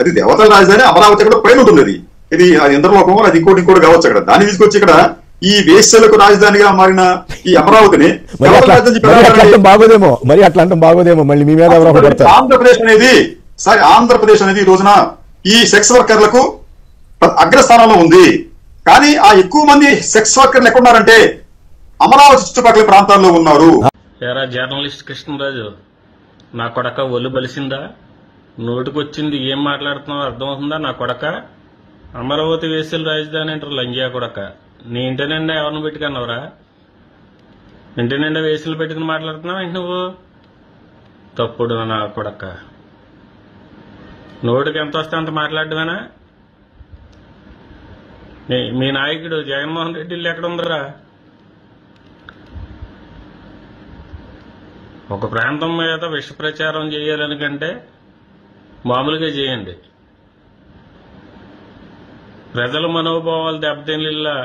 అది దేవతల రాజధాని అమరావతి కూడా పైన ఉంటుంది. ఇది ఇంద్రలోకం, అది ఇంకోటి కావచ్చు. అక్కడ దాన్ని తీసుకొచ్చి ఇక్కడ ఈ వేశ్యలకు రాజధానిగా మారిన ఈ అమరావతిని బాగోదేమో, మరి అట్లా అంటే బాగోదేమో. మళ్ళీ మీ మీద ఆంధ్రప్రదేశ్ అనేది ఈ రోజున ఈ సెక్స్ వర్కర్లకు అగ్రస్థానంలో ఉంది. కానీ ఆ ఎక్కువ మంది సెక్స్ వర్కర్లు ఎక్కడున్నారంటే అమరావతి చుట్టుపక్కల ప్రాంతాల్లో ఉన్నారు. జర్నలిస్ట్ కృష్ణరాజు, నా కొడక ఒళ్ళు బలిసిందా? నోటికొచ్చింది ఏం మాట్లాడుతున్నావు అర్థమవుతుందా? నా కొడక అమరావతి వేసుల రాజధాని అంటారు లంజియా కొడక. నీ ఇంటి నిండా ఎవరిని పెట్టుకున్నావురా? ఇంటి నిండా వేసులు పెట్టుకుని మాట్లాడుతున్నావు ఏంటి నువ్వు? తప్పుడు నా కొడక. నోటికి ఎంత వస్తే అంత మాట్లాడమేనా? మీ నాయకుడు జగన్మోహన్ రెడ్డి ఇల్లు ఎక్కడ ఉందరా? ఒక ప్రాంతం మీద విష ప్రచారం చేయాలని కంటే మామూలుగా చేయండి. ప్రజల మనోభావాలు దెబ్బతిల్లా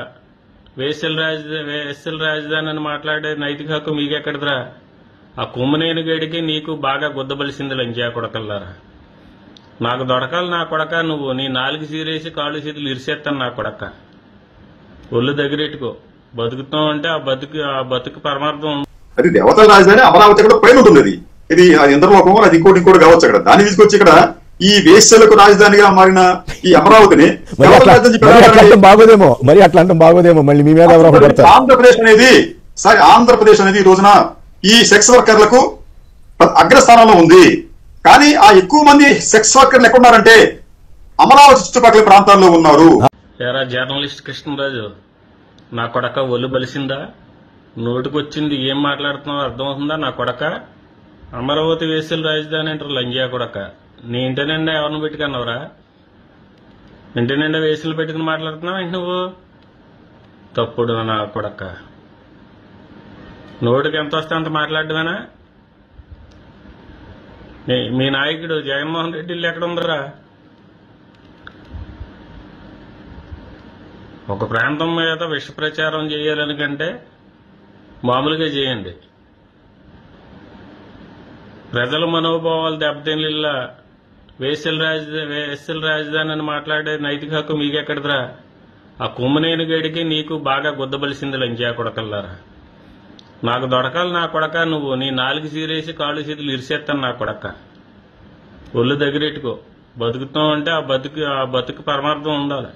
వేశ్యల రాజధాని అని మాట్లాడే నైతిక హక్కు మీకెక్కడదరా? ఆ కుమ్మనేని గడికి నీకు బాగా గుద్దబలిసింది లంజా కొడకల్లారా. నాకు దొడకాలి నా కొడక. నువ్వు నీ నాలుగు సీరేసి కాళ్ళు చేతులు ఇరిసేస్తాను నా కొడక. ఒళ్ళు దగ్గరెట్టుకో. బతుకుతాం అంటే ఆ బతుకు పరమార్థం. అది దేవతల రాజధాని అమరావతి కూడా పైన ఉంటుంది. ఇది ఇంద్రలోకం, అది ఇంకోటి కావచ్చు. అక్కడ దాన్ని తీసుకొచ్చి ఇక్కడ ఈ వేశ్యలకు రాజధానిగా మారిన ఈ అమరావతిని బాగోదేమో, మరి అట్లా అంటే బాగోదేమో. మళ్ళీ మీ మీద ఆంధ్రప్రదేశ్ అనేది ఈ రోజున ఈ సెక్స్ వర్కర్లకు అగ్రస్థానంలో ఉంది. కానీ ఆ ఎక్కువ మంది సెక్స్ వర్కర్లు ఎక్కడున్నారంటే అమరావతి చుట్టుపక్కల ప్రాంతాల్లో ఉన్నారు. జర్నలిస్ట్ కృష్ణరాజు, నా కొడక ఒళ్ళు బలిసిందా? నోటికొచ్చింది ఏం మాట్లాడుతున్నావు అర్థమవుతుందా? నా కొడక అమరావతి వేసుల రాజధాని అంటారు లంజియా కొడక. నీ ఇంటి నిండా ఎవరిని పెట్టుకున్నావురా? ఇంటి నిండా వేసులు పెట్టుకుని మాట్లాడుతున్నావు ఏంటి నువ్వు? తప్పుడు నా కొడక. నోటికి ఎంత వస్తే అంత మాట్లాడమేనా? మీ నాయకుడు జగన్మోహన్ రెడ్డి ఇల్లు ఎక్కడ ఉందరా? ఒక ప్రాంతం మీద విష ప్రచారం చేయాలని కంటే మామూలుగా చేయండి. ప్రజల మనోభావాలు దెబ్బతిల్లా వేశ్యల రాజధాని అని మాట్లాడే నైతిక హక్కు మీకెక్కడదరా? ఆ కుమ్మనేని గడికి నీకు బాగా గుద్దబలిసింది లంజా కొడకల్లారా. నాకు దొడకాలి నా కొడక. నువ్వు నీ నాలుగు సీరేసి కాళ్ళు చేతులు ఇరిసేస్తాను నా కొడక. ఒళ్ళు దగ్గరెట్టుకో. బతుకుతాం అంటే ఆ బతుకు పరమార్థం ఉండాలి.